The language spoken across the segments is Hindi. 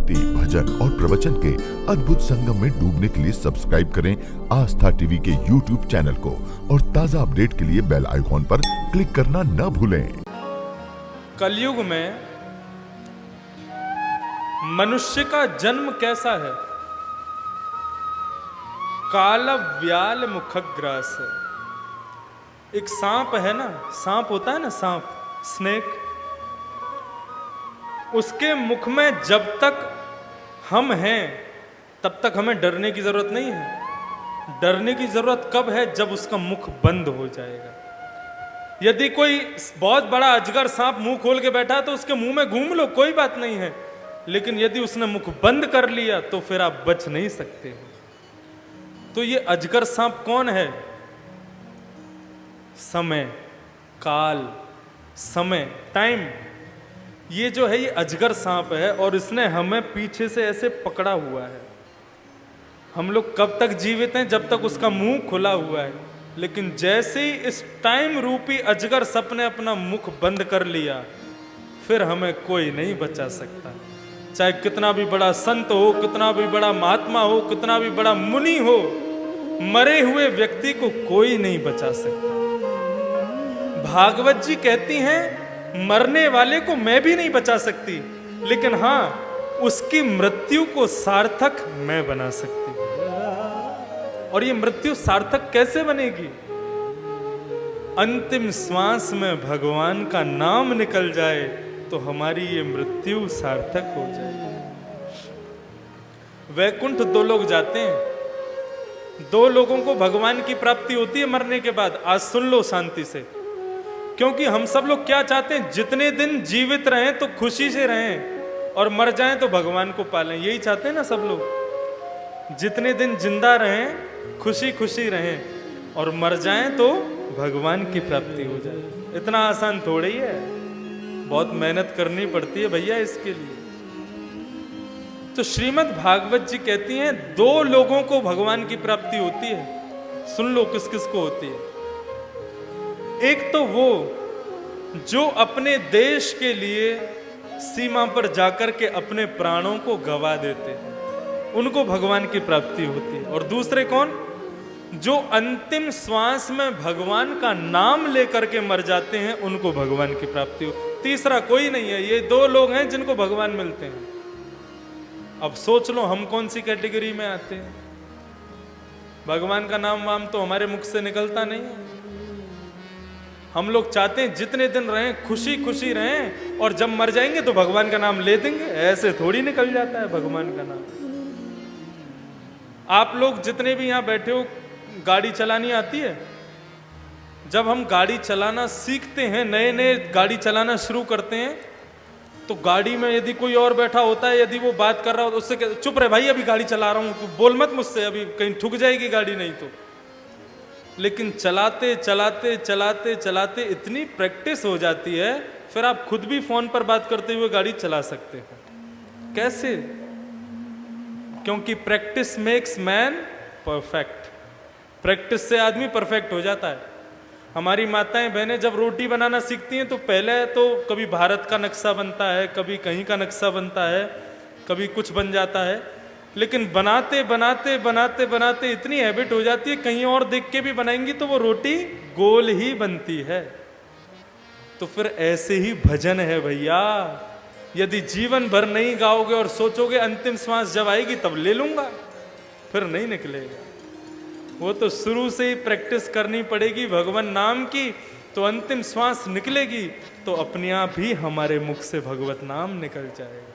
भक्ति, भजन और प्रवचन के अद्भुत संगम में डूबने के लिए सब्सक्राइब करें आस्था टीवी के YouTube चैनल को और ताजा अपडेट के लिए बेल आइकॉन पर क्लिक करना न भूलें। कलयुग में मनुष्य का जन्म कैसा है? काल व्याल मुखग्रास है। एक सांप है ना, सांप होता है ना, सांप, स्नेक, उसके मुख में जब तक हम हैं तब तक हमें डरने की जरूरत नहीं है। डरने की जरूरत कब है? जब उसका मुख बंद हो जाएगा। यदि कोई बहुत बड़ा अजगर सांप मुंह खोल के बैठा तो उसके मुंह में घूम लो, कोई बात नहीं है, लेकिन यदि उसने मुख बंद कर लिया तो फिर आप बच नहीं सकते हो। तो ये अजगर सांप कौन है? समय, काल, समय, टाइम, ये जो है ये अजगर सांप है और इसने हमें पीछे से ऐसे पकड़ा हुआ है। हम लोग कब तक जीवित हैं? जब तक उसका मुंह खुला हुआ है। लेकिन जैसे ही इस टाइम रूपी अजगर सप ने अपना मुख बंद कर लिया, फिर हमें कोई नहीं बचा सकता। चाहे कितना भी बड़ा संत हो, कितना भी बड़ा महात्मा हो, कितना भी बड़ा मुनि हो, मरे हुए व्यक्ति को कोई नहीं बचा सकता। भागवत जी कहती हैं मरने वाले को मैं भी नहीं बचा सकती, लेकिन हां उसकी मृत्यु को सार्थक मैं बना सकती हूं। और ये मृत्यु सार्थक कैसे बनेगी? अंतिम श्वास में भगवान का नाम निकल जाए तो हमारी ये मृत्यु सार्थक हो जाए। वैकुंठ दो लोग जाते हैं, दो लोगों को भगवान की प्राप्ति होती है मरने के बाद। आज सुन लो शांति से, क्योंकि हम सब लोग क्या चाहते हैं? जितने दिन जीवित रहें तो खुशी से रहें और मर जाएं तो भगवान को पालें। यही चाहते हैं ना सब लोग। जितने दिन जिंदा रहें, खुशी खुशी रहें और मर जाएं तो भगवान की प्राप्ति हो जाए। इतना आसान थोड़ी है, बहुत मेहनत करनी पड़ती है भैया इसके लिए। तो श्रीमद् भागवत जी कहती हैं दो लोगों को भगवान की प्राप्ति होती है। सुन लो किस किस को होती है। एक तो वो जो अपने देश के लिए सीमा पर जाकर के अपने प्राणों को गवा देते हैं, उनको भगवान की प्राप्ति होती है। और दूसरे कौन? जो अंतिम श्वास में भगवान का नाम लेकर के मर जाते हैं, उनको भगवान की प्राप्ति हो। तीसरा कोई नहीं है। ये दो लोग हैं जिनको भगवान मिलते हैं। अब सोच लो हम कौन सी कैटेगरी में आते हैं? भगवान का नाम वाम तो हमारे मुख से निकलता नहीं है। हम लोग चाहते हैं जितने दिन रहें खुशी खुशी रहें और जब मर जाएंगे तो भगवान का नाम ले देंगे। ऐसे थोड़ी निकल जाता है भगवान का नाम। आप लोग जितने भी यहां बैठे हो, गाड़ी चलानी आती है? जब हम गाड़ी चलाना सीखते हैं, नए नए गाड़ी चलाना शुरू करते हैं, तो गाड़ी में यदि कोई और बैठा होता है, यदि वो बात कर रहा हो तो उससे चुप रहे भाई, अभी गाड़ी चला रहा हूं, तू बोल मत मुझसे, अभी कहीं ठुक जाएगी गाड़ी नहीं तो। लेकिन चलाते चलाते चलाते चलाते इतनी प्रैक्टिस हो जाती है, फिर आप खुद भी फोन पर बात करते हुए गाड़ी चला सकते हो। कैसे? क्योंकि practice makes man perfect. Practice से आदमी परफेक्ट हो जाता है। हमारी माताएं बहनें जब रोटी बनाना सीखती हैं तो पहले तो कभी भारत का नक्शा बनता है, कभी कहीं का नक्शा बनता है, कभी कुछ बन जाता है, लेकिन बनाते बनाते बनाते बनाते इतनी हैबिट हो जाती है, कहीं और देख के भी बनाएंगी तो वो रोटी गोल ही बनती है। तो फिर ऐसे ही भजन है भैया। यदि जीवन भर नहीं गाओगे और सोचोगे अंतिम श्वास जब आएगी तब ले लूंगा, फिर नहीं निकलेगा। वो तो शुरू से ही प्रैक्टिस करनी पड़ेगी भगवान नाम की, तो अंतिम श्वास निकलेगी तो अपने आप ही हमारे मुख से भगवत नाम निकल जाएगा।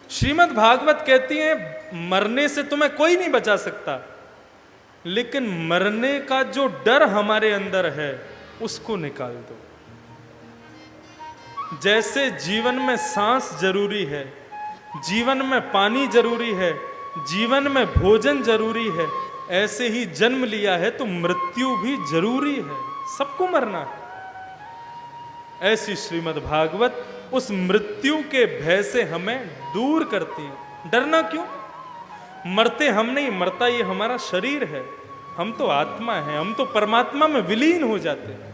श्रीमद् भागवत कहती है मरने से तुम्हें कोई नहीं बचा सकता, लेकिन मरने का जो डर हमारे अंदर है उसको निकाल दो। जैसे जीवन में सांस जरूरी है, जीवन में पानी जरूरी है, जीवन में भोजन जरूरी है, ऐसे ही जन्म लिया है तो मृत्यु भी जरूरी है। सबको मरना है। ऐसी श्रीमद् भागवत उस मृत्यु के भय से हमें दूर करती है। डरना क्यों? मरते हम नहीं, मरता ये हमारा शरीर है। हम तो आत्मा है, हम तो परमात्मा में विलीन हो जाते हैं।